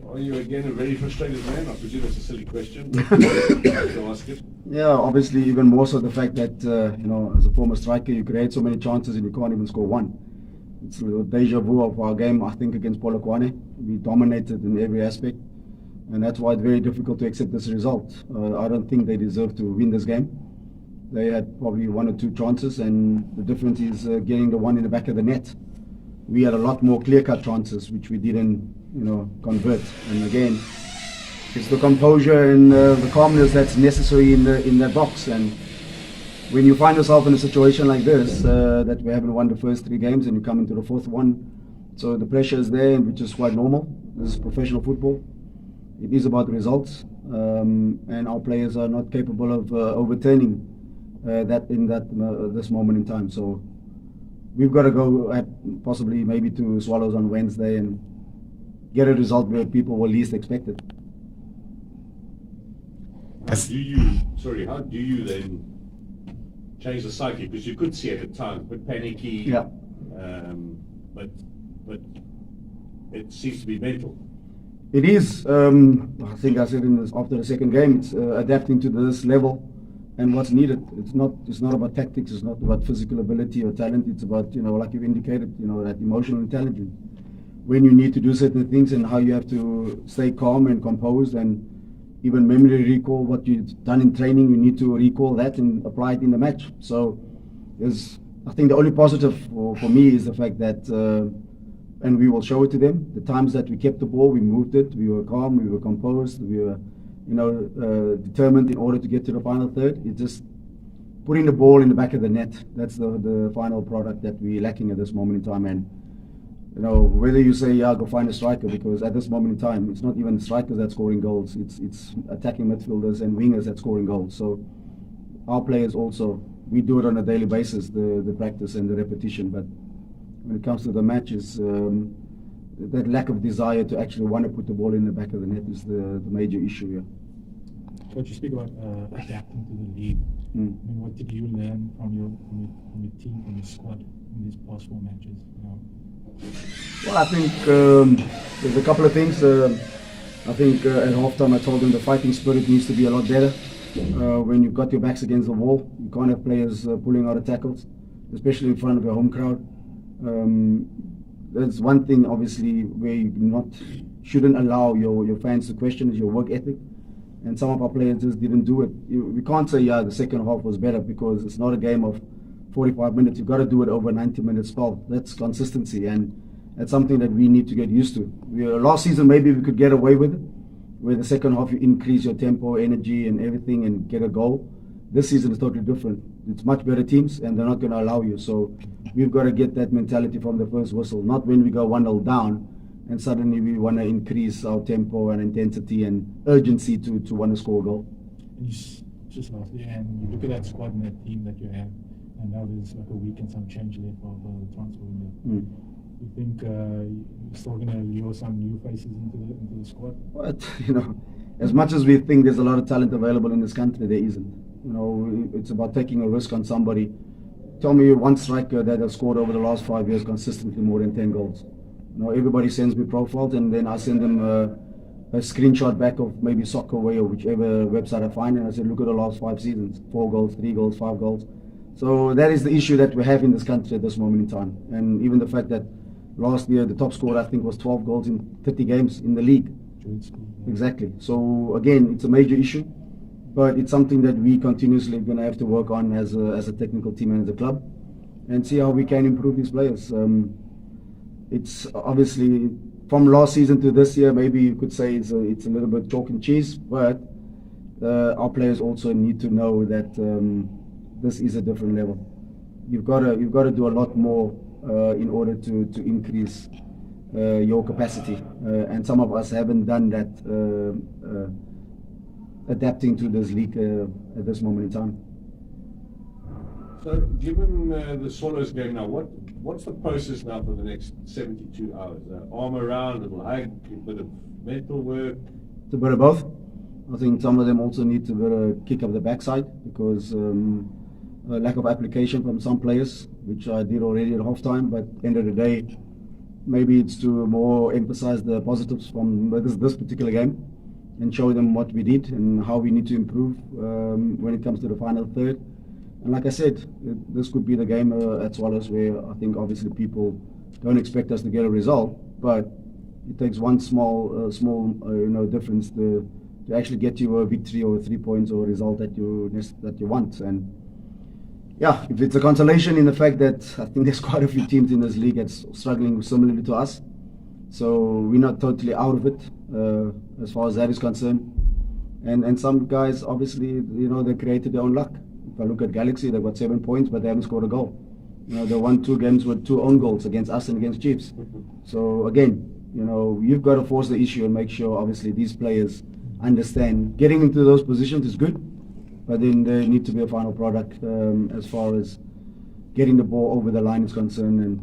are you again a very frustrated man? I presume it's a silly question. To ask it. Yeah, obviously even more so the fact that, as a former striker, you create so many chances and you can't even score one. It's a deja vu of our game, I think, against Polokwane. We dominated in every aspect, and that's why it's very difficult to accept this result. I don't think they deserve to win this game. They had probably one or two chances, and the difference is getting the one in the back of the net. We had a lot more clear-cut chances, which we didn't, convert. And again, it's the composure and the calmness that's necessary in that box. And when you find yourself in a situation like this, that we haven't won the first three games and you come into the fourth one, so the pressure is there, which is quite normal. This is professional football. It is about the results, and our players are not capable of overturning that in this moment in time. So we've got to go at possibly maybe to Swallows on Wednesday and get a result where people will least expect it. How do you then change the psyche? Because you could see it at times, but panicky. Yeah. But it seems to be mental. It is. I think I said after the second game, it's adapting to this level and what's needed. It's not about tactics. It's not about physical ability or talent. It's about, like you indicated, that emotional intelligence. When you need to do certain things and how you have to stay calm and composed and even memory recall what you've done in training, you need to recall that and apply it in the match. So I think the only positive for me is the fact that, and we will show it to them, the times that we kept the ball, we moved it, we were calm, we were composed, we were determined in order to get to the final third. It's just putting the ball in the back of the net. That's the final product that we're lacking at this moment in time. And whether you say, go find a striker, because at this moment in time, it's not even the strikers that's scoring goals. It's attacking midfielders and wingers that's scoring goals. So our players also, we do it on a daily basis, the practice and the repetition. But when it comes to the matches, that lack of desire to actually want to put the ball in the back of the net is the major issue here. Coach, you speak about adapting to the league. I mean, what did you learn from your team, from your squad in these past four matches? Well, I think there's a couple of things. I think at halftime I told them the fighting spirit needs to be a lot better. When you've got your backs against the wall, you can't have players pulling out of tackles, especially in front of your home crowd. That's one thing, obviously, where you shouldn't allow your fans to question is your work ethic. And some of our players just didn't do it. We can't say, the second half was better, because it's not a game of 45 minutes. You've got to do it over a 90-minute spell. That's consistency, and that's something that we need to get used to. Last season, maybe we could get away with it, where the second half you increase your tempo, energy, and everything and get a goal. This season is totally different. It's much better teams, and they're not going to allow you. So we've got to get that mentality from the first whistle, not when we go 1-0 down and suddenly we want to increase our tempo and intensity and urgency to want to score a goal. And just lastly, and you look at that squad and that team that you have, and now there's like a week and some change left for the transfer window. You think you're still going to lure some new faces into the squad? But, as much as we think there's a lot of talent available in this country, there isn't. It's about taking a risk on somebody. Tell me one striker that has scored over the last 5 years consistently more than 10 goals. Everybody sends me profiles, and then I send them a screenshot back of maybe Soccerway or whichever website I find, and I said, look at the last 5 seasons, 4 goals, 3 goals, 5 goals. So that is the issue that we have in this country at this moment in time. And even the fact that last year the top scorer, I think, was 12 goals in 30 games in the league. Exactly. So again, it's a major issue, but it's something that we continuously going to have to work on as a technical team and as a club, and see how we can improve these players. It's obviously from last season to this year, maybe you could say it's a little bit chalk and cheese, but our players also need to know that this is a different level. You've got to do a lot more in order to increase your capacity, and some of us haven't done that, adapting to this league at this moment in time. So, given the Swallows game now, what's the process now for the next 72 hours? Arm around, a little hug, a bit of mental work? It's a bit of both. I think some of them also need to kick up the backside, because lack of application from some players, which I did already at halftime, but at the end of the day, maybe it's to more emphasize the positives from this particular game and show them what we did and how we need to improve when it comes to the final third. And like I said, this could be the game at Swallows where I think obviously people don't expect us to get a result, but it takes one small difference to actually get you a victory or 3 points or a result that you want. And yeah, if it's a consolation in the fact that I think there's quite a few teams in this league that's struggling similarly to us, so we're not totally out of it as far as that is concerned. And some guys obviously they created their own luck. If I look at Galaxy, they've got 7 points, but they haven't scored a goal. They won 2 games with 2 own goals against us and against Chiefs. So again, you've got to force the issue and make sure obviously these players understand getting into those positions is good, but then there need to be a final product as far as getting the ball over the line is concerned. And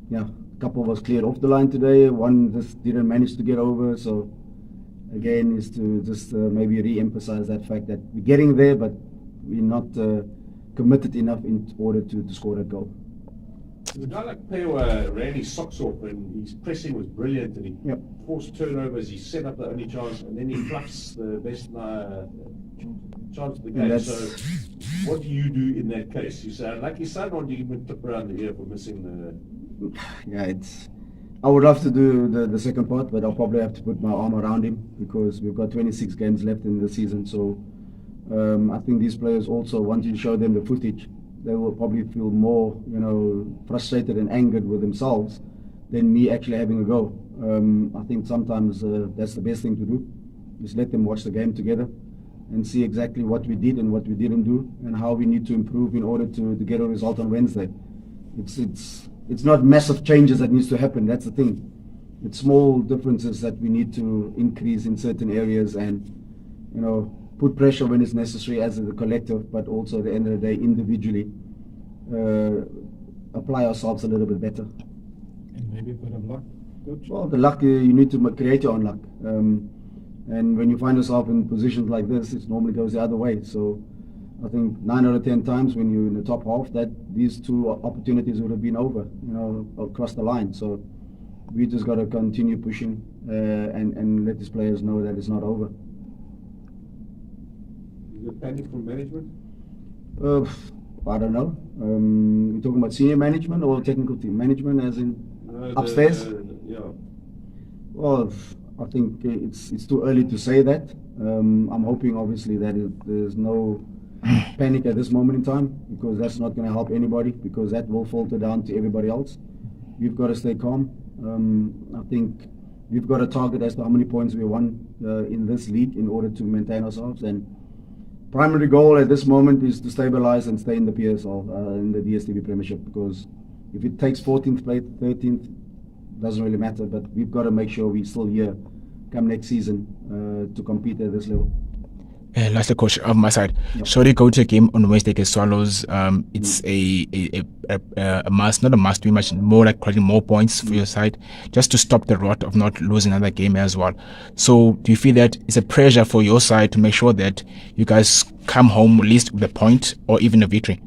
yeah, a couple of us cleared off the line today. One just didn't manage to get over. So again, is to just maybe re-emphasize that fact that we're getting there, but we're not committed enough in order to score that goal. A guy like Pewa ran his socks off and his pressing was brilliant and he forced turnovers, he set up the only chance and then he fluffs the best chance of the game. So what do you do in that case? You say, like your son, or do you give him a tip around the ear for missing the... Yeah, I would love to do the second part, but I'll probably have to put my arm around him because we've got 26 games left in the season. So I think these players also want you to show them the footage. They will probably feel more, frustrated and angered with themselves than me actually having a go. I think sometimes that's the best thing to do. Just let them watch the game together and see exactly what we did and what we didn't do and how we need to improve in order to get a result on Wednesday. It's not massive changes that needs to happen. That's the thing. It's small differences that we need to increase in certain areas and, put pressure when it's necessary as a collective, but also at the end of the day, individually, apply ourselves a little bit better. And maybe a bit of luck, Coach? Well, the luck, you need to create your own luck. And when you find yourself in positions like this, it normally goes the other way. So I think 9 out of 10 times when you're in the top half, that these 2 opportunities would have been over, across the line. So we just got to continue pushing and let these players know that it's not over. Is it panic from management? I don't know. You're talking about senior management or technical team? Management as in upstairs? Yeah. Well, I think it's too early to say that. I'm hoping obviously that there's no panic at this moment in time because that's not going to help anybody because that will filter down to everybody else. We've got to stay calm. I think we've got a target as to how many points we won in this league in order to maintain ourselves, and primary goal at this moment is to stabilize and stay in the PSL, in the DSTV Premiership, because if it takes 14th place, 13th, doesn't really matter, but we've got to make sure we're still here come next season to compete at this level. Lastly, Coach, on my side, should we go to a game on Wednesday against Swallows? It's a must, not a must, much more like creating more points for your side, just to stop the rot of not losing another game as well. So, do you feel that it's a pressure for your side to make sure that you guys come home at least with a point or even a victory?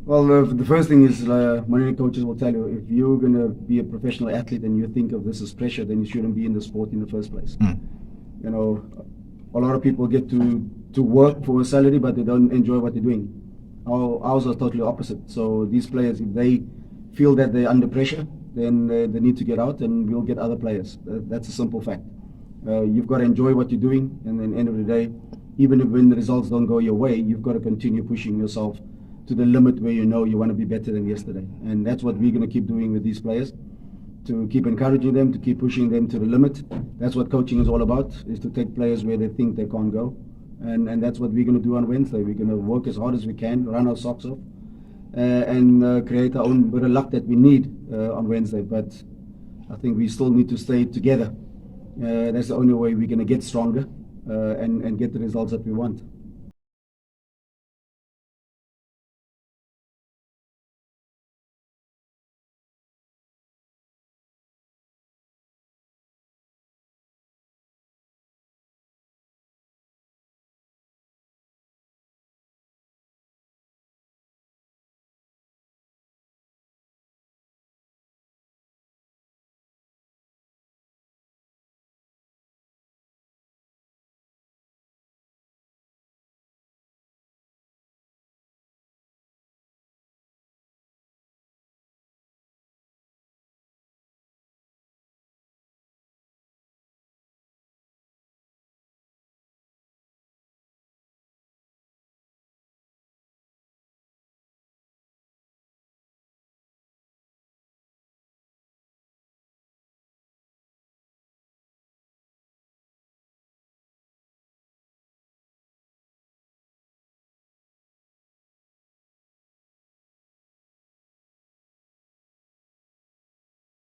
Well, the first thing is, many coaches will tell you, if you're going to be a professional athlete and you think of this as pressure, then you shouldn't be in the sport in the first place. A lot of people get to work for a salary, but they don't enjoy what they're doing. Ours are totally opposite. So these players, if they feel that they're under pressure, then they need to get out and we'll get other players. That's a simple fact. You've got to enjoy what you're doing, and at the end of the day, even if when the results don't go your way, you've got to continue pushing yourself to the limit where you know you want to be better than yesterday. And that's what we're going to keep doing with these players, to keep encouraging them, to keep pushing them to the limit. That's what coaching is all about, is to take players where they think they can't go. And that's what we're going to do on Wednesday. We're going to work as hard as we can, run our socks off, and create our own bit of luck that we need on Wednesday. But I think we still need to stay together. That's the only way we're going to get stronger and get the results that we want.